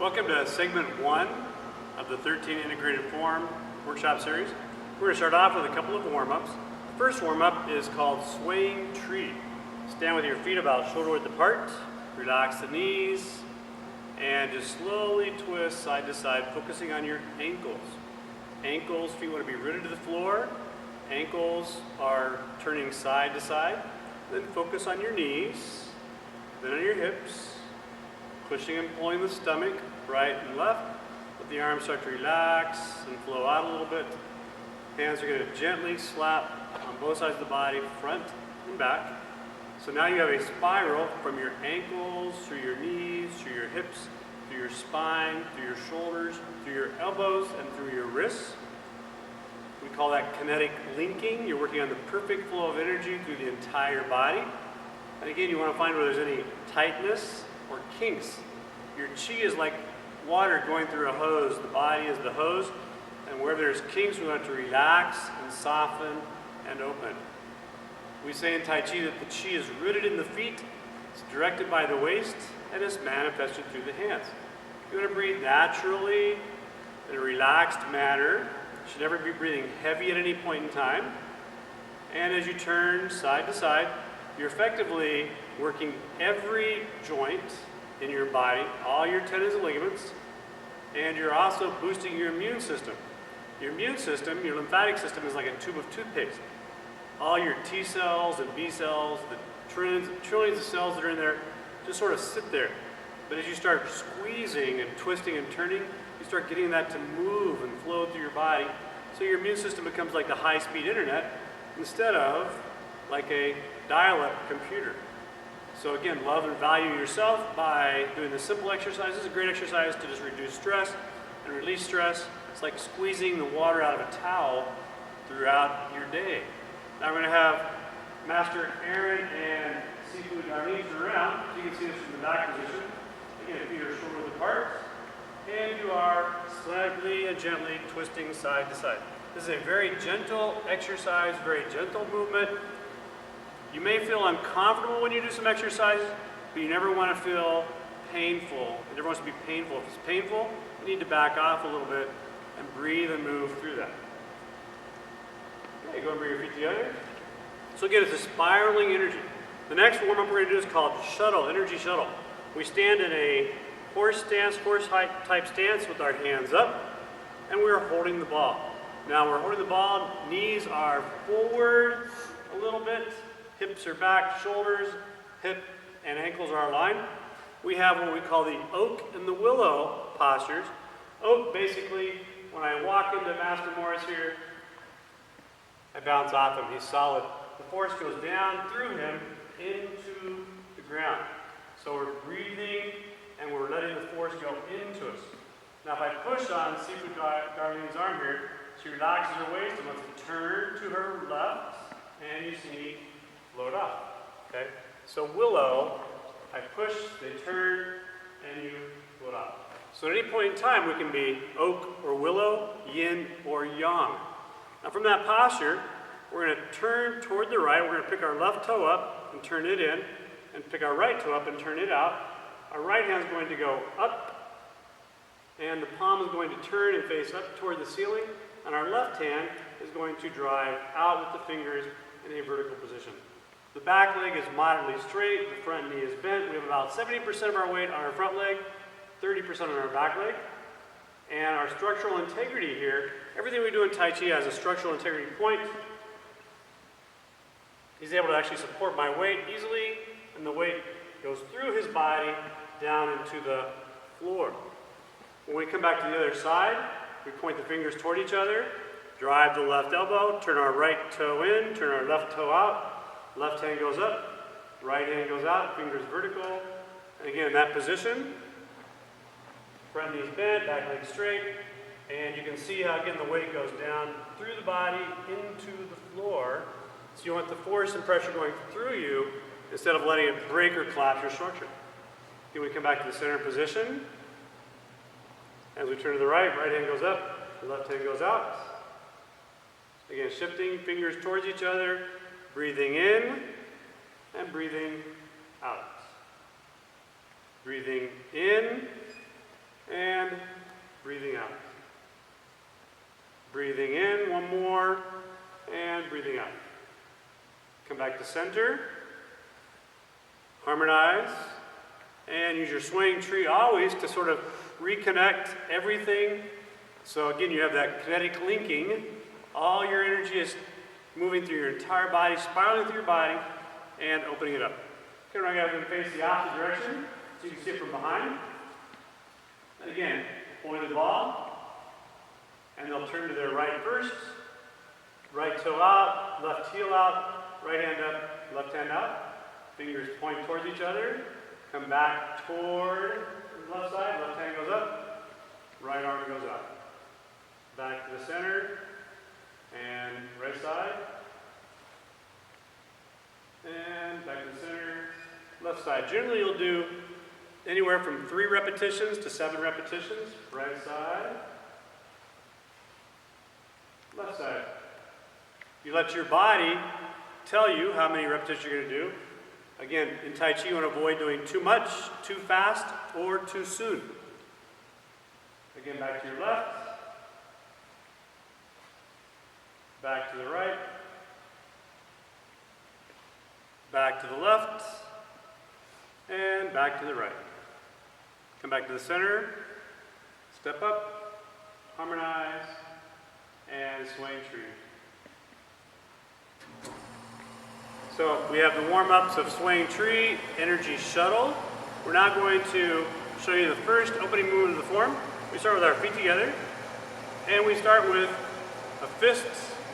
Welcome to segment 1 of the 13 Integrated Form workshop series. We're going to start off with a couple of warm-ups. The first warm-up is called Swaying Tree. Stand with your feet about shoulder width apart, relax the knees, and just slowly twist side to side, focusing on your ankles. Feet want to be rooted to the floor. Ankles are turning side to side. Then focus on your knees, then on your hips. Pushing and pulling the stomach, right and left. Let the arms start to relax and flow out a little bit. Hands are going to gently slap on both sides of the body, front and back. So now you have a spiral from your ankles, through your knees, through your hips, through your spine, through your shoulders, through your elbows, and through your wrists. We call that kinetic linking. You're working on the perfect flow of energy through the entire body. And again, you want to find where there's any tightness or kinks. Your chi is like water going through a hose. The body is the hose. And wherever there's kinks, we want to relax and soften and open. We say in Tai Chi that the chi is rooted in the feet, it's directed by the waist, and it's manifested through the hands. You want to breathe naturally in a relaxed manner. You should never be breathing heavy at any point in time. And as you turn side to side, you're effectively working every joint in your body, all your tendons and ligaments, and you're also boosting your immune system. Your immune system, your lymphatic system, is like a tube of toothpaste. All your T cells and B cells, the trillions of cells that are in there, just sort of sit there. But as you start squeezing and twisting and turning, you start getting that to move and flow through your body. So your immune system becomes like the high-speed internet instead of like a dial-up computer. So again, love and value yourself by doing this simple exercise. This is a great exercise to just reduce stress and release stress. It's like squeezing the water out of a towel throughout your day. Now we're going to have Master Aaron and Sifu Darlene turn around. So you can see this from the back position. Again, feet are shoulder width apart. And you are slightly and gently twisting side to side. This is a very gentle exercise, very gentle movement. You may feel uncomfortable when you do some exercises, but you never want to feel painful. It never wants to be painful. If it's painful, you need to back off a little bit and breathe and move through that. Okay, go and bring your feet together. So again, it's a spiraling energy. The next warm-up we're going to do is called shuttle, energy shuttle. We stand in a horse stance, horse type stance with our hands up, and we're holding the ball. Now we're holding the ball, knees are forward a little bit, hips are back, shoulders, hip, and ankles are aligned. We have what we call the oak and the willow postures. Oak, basically, when I walk into Master Morris here, I bounce off him. He's solid. The force goes down through him into the ground. So we're breathing and we're letting the force go into us. Now if I push on Sifu Darlene's arm here, she relaxes her waist and lets it turn to her left, and you see me float off. Okay? So willow, I push, they turn, and you float off. So at any point in time, we can be oak or willow, yin or yang. Now from that posture, we're going to turn toward the right. We're going to pick our left toe up and turn it in, and pick our right toe up and turn it out. Our right hand is going to go up, and the palm is going to turn and face up toward the ceiling, and our left hand is going to drive out with the fingers in a vertical position. The back leg is moderately straight, the front knee is bent. We have about 70% of our weight on our front leg, 30% on our back leg. And our structural integrity here, everything we do in Tai Chi has a structural integrity point. He's able to actually support my weight easily, and the weight goes through his body down into the floor. When we come back to the other side, we point the fingers toward each other, drive the left elbow, turn our right toe in, turn our left toe out. Left hand goes up, right hand goes out, fingers vertical. And again, in that position, front knee's bent, back leg straight. And you can see how, again, the weight goes down through the body into the floor. So you want the force and pressure going through you instead of letting it break or collapse your structure. Then we come back to the center position. As we turn to the right, right hand goes up, the left hand goes out. Again, shifting fingers towards each other, breathing in and breathing out. Breathing in and breathing out. Breathing in, one more, and breathing out. Come back to center. Harmonize. And use your swaying tree always to sort of reconnect everything. So again, you have that kinetic linking. All your energy is moving through your entire body, spiraling through your body, and opening it up. Okay, we're going to face the opposite direction, so you can see it from behind. And again, point the ball, and they'll turn to their right first. Right toe out, left heel out, right hand up, left hand out. Fingers point towards each other. Come back toward the left side, left hand goes up, right arm goes out. Back to the center, and right side. And back to the center, left side. Generally you'll do anywhere from 3 repetitions to 7 repetitions. Right side, left side. You let your body tell you how many repetitions you're going to do. Again, in Tai Chi you want to avoid doing too much, too fast, or too soon. Again, back to your left. Back to the right. Back to the left. And back to the right. Come back to the center. Step up. Harmonize. And swaying tree. So we have the warm-ups of swaying tree, energy shuttle. We're now going to show you the first opening movement of the form. We start with our feet together, and we start with a fist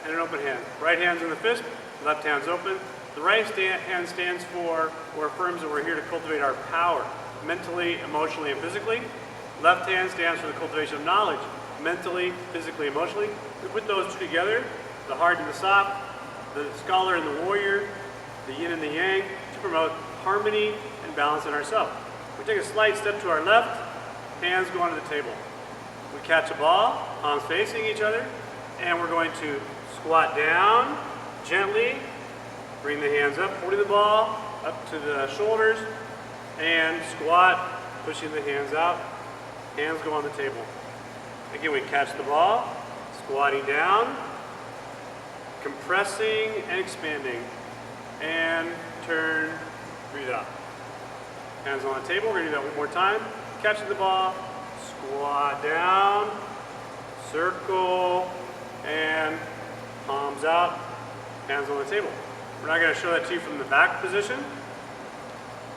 and an open hand. Right hand's in the fist, left hand's open. The right hand stands for, or affirms that we're here to cultivate our power, mentally, emotionally, and physically. Left hand stands for the cultivation of knowledge, mentally, physically, emotionally. We put those two together, the hard and the soft, the scholar and the warrior, the yin and the yang, to promote harmony and balance in ourselves. We take a slight step to our left, hands go onto the table. We catch a ball, palms facing each other, and we're going to squat down gently, bring the hands up, holding the ball up to the shoulders, and squat, pushing the hands out. Hands go on the table. Again, we catch the ball, squatting down, compressing and expanding, and turn, breathe out. Hands on the table, we're going to do that one more time. Catching the ball, squat down, circle, and palms out, hands on the table. We're not going to show that to you from the back position.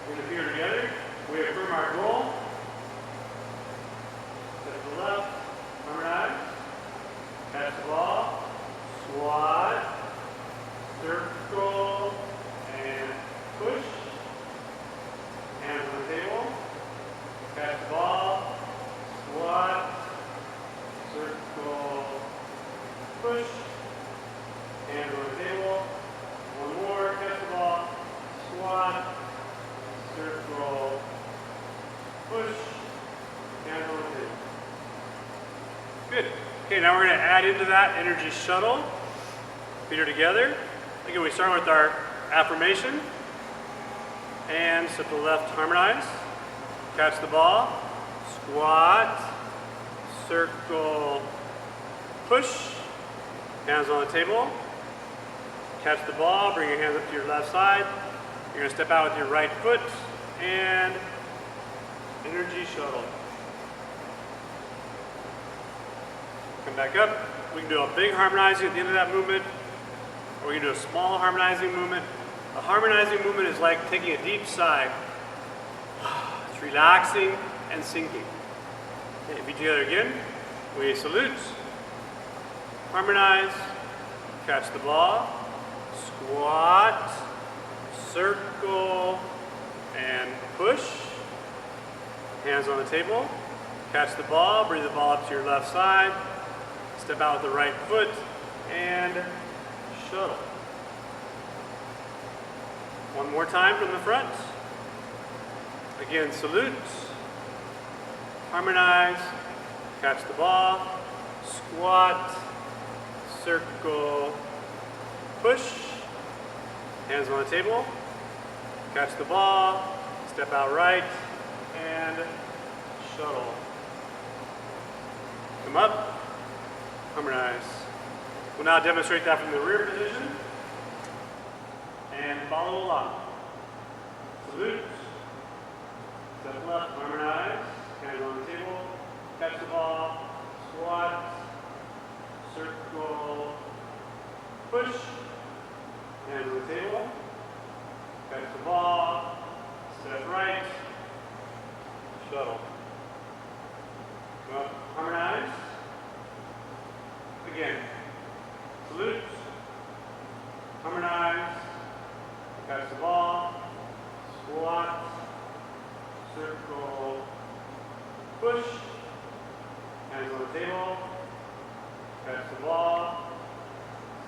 We're going to figure together. We affirm our goal. Step to the left, harmonize, catch the ball, squat, circle, and push. Hands on the table. Catch the ball, squat, circle, push. Hands on the table. One more, catch the ball, squat, circle, push. Hands on the table. Good. Okay, now we're going to add into that energy shuttle. Feet are together. Again, we start with our affirmation. And step to the left, harmonize. Catch the ball. Squat. Circle. Push. Hands on the table. Catch the ball. Bring your hands up to your left side. You're going to step out with your right foot. And energy shuttle. Come back up. We can do a big harmonizing at the end of that movement, or we can do a small harmonizing movement. A harmonizing movement is like taking a deep sigh. It's relaxing and sinking. Okay, feet together again. We salute, harmonize, catch the ball, squat, circle, and push. Hands on the table. Catch the ball, bring the ball up to your left side. Step out with the right foot and shuttle. One more time from the front. Again, salute, harmonize, catch the ball, squat, circle, push. Hands on the table. Catch the ball, step out right, and shuttle. Come up, harmonize. We'll now demonstrate that from the rear position and follow along. Salute, step left, harmonize, hands on the table, catch the ball, squat, circle, push, hands on the table, catch the ball, step right, shuttle. Come up, harmonize. Again, salute, harmonize, catch the ball, squat, circle, push, hands on the table, catch the ball,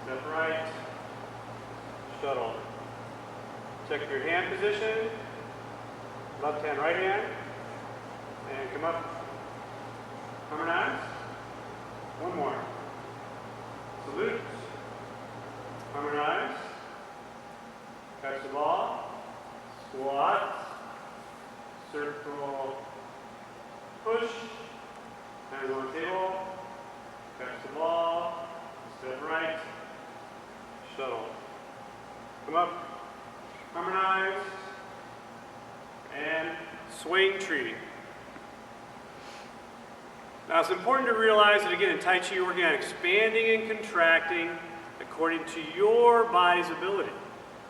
step right, shuttle. Check your hand position, left hand, right hand, and come up, harmonize. One more. Salute, harmonize, catch the ball, squat, circle, push, hands on the table, catch the ball, step right, shuttle. Come up, harmonize, and swing tree. Now it's important to realize that again in Tai Chi you're working on expanding and contracting according to your body's ability.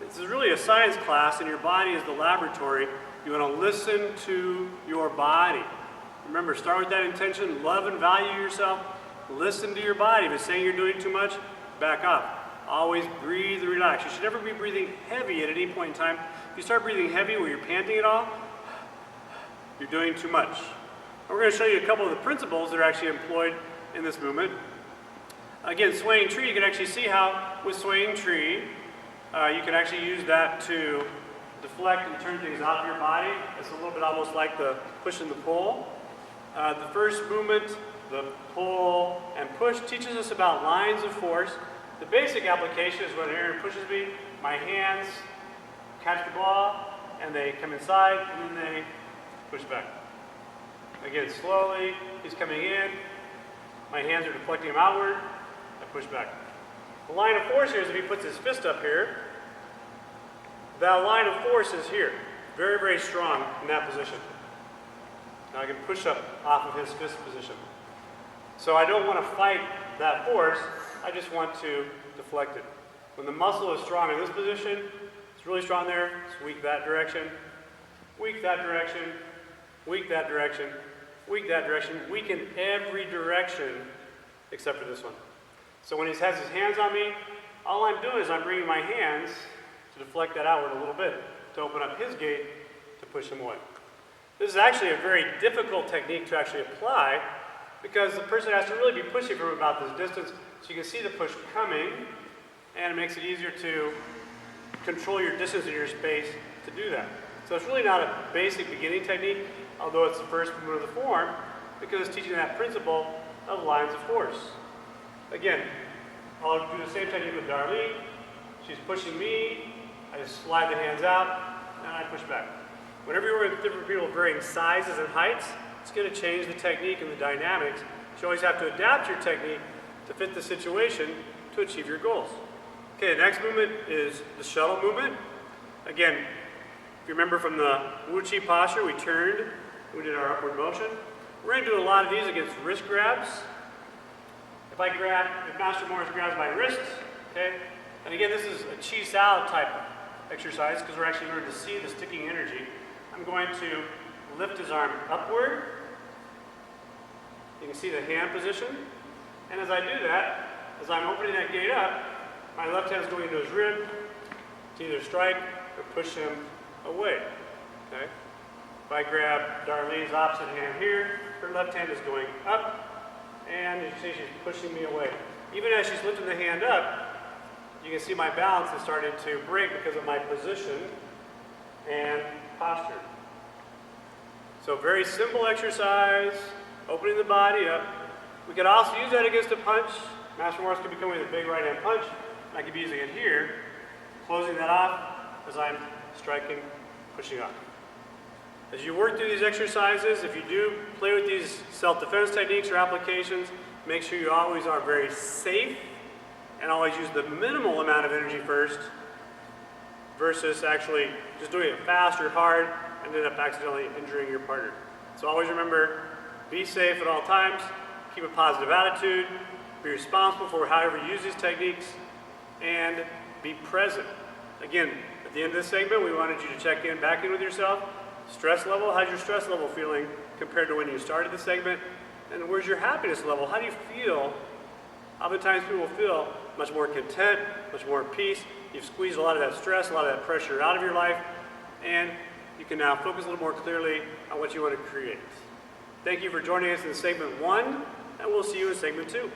This is really a science class and your body is the laboratory. You want to listen to your body. Remember, start with that intention, love and value yourself, listen to your body. If it's saying you're doing too much, back up. Always breathe and relax. You should never be breathing heavy at any point in time. If you start breathing heavy where you're panting at all, you're doing too much. We're going to show you a couple of the principles that are actually employed in this movement. Again, swaying tree, you can actually see how with swaying tree, you can actually use that to deflect and turn things off your body. It's a little bit almost like the push and the pull. The first movement, the pull and push, teaches us about lines of force. The basic application is when Aaron pushes me, my hands catch the ball, and they come inside, and then they push back. Again, slowly, he's coming in, my hands are deflecting him outward, I push back. The line of force here is if he puts his fist up here, that line of force is here. Very, very strong in that position. Now I can push up off of his fist position. So I don't want to fight that force, I just want to deflect it. When the muscle is strong in this position, it's really strong there, it's weak that direction, weak that direction, weak that direction, weak that direction, weak in every direction except for this one. So when he has his hands on me, all I'm doing is I'm bringing my hands to deflect that outward a little bit, to open up his gate, to push him away. This is actually a very difficult technique to actually apply because the person has to really be pushing from about this distance so you can see the push coming, and it makes it easier to control your distance and your space to do that. So it's really not a basic beginning technique, although it's the first movement of the form, because it's teaching that principle of lines of force. Again, I'll do the same technique with Darlene. She's pushing me, I just slide the hands out, and I push back. Whenever you're with different people of varying sizes and heights, it's going to change the technique and the dynamics. You always have to adapt your technique to fit the situation to achieve your goals. Okay, the next movement is the shuttle movement. Again, if you remember from the Wu Chi posture, we turned, we did our upward motion. We're going to do a lot of these against wrist grabs. If Master Morris grabs my wrists, okay, and again, this is a chi salad type exercise because we're actually going to see the sticking energy. I'm going to lift his arm upward. You can see the hand position. And as I do that, as I'm opening that gate up, my left hand is going into his rib to either strike or push him away. Okay? If I grab Darlene's opposite hand here, her left hand is going up, and as you see, she's pushing me away. Even as she's lifting the hand up, you can see my balance is starting to break because of my position and posture. So very simple exercise, opening the body up. We could also use that against a punch. Master Morris could be coming with a big right hand punch. I could be using it here, closing that off as I'm striking, pushing up. As you work through these exercises, if you do play with these self-defense techniques or applications, make sure you always are very safe and always use the minimal amount of energy first versus actually just doing it fast or hard and end up accidentally injuring your partner. So always remember, be safe at all times, keep a positive attitude, be responsible for however you use these techniques, and be present. Again, at the end of this segment, we wanted you to check back in with yourself. Stress level, how's your stress level feeling compared to when you started the segment? And where's your happiness level? How do you feel? Oftentimes people feel much more content, much more at peace. You've squeezed a lot of that stress, a lot of that pressure out of your life, and you can now focus a little more clearly on what you want to create. Thank you for joining us in segment 1, and we'll see you in segment 2.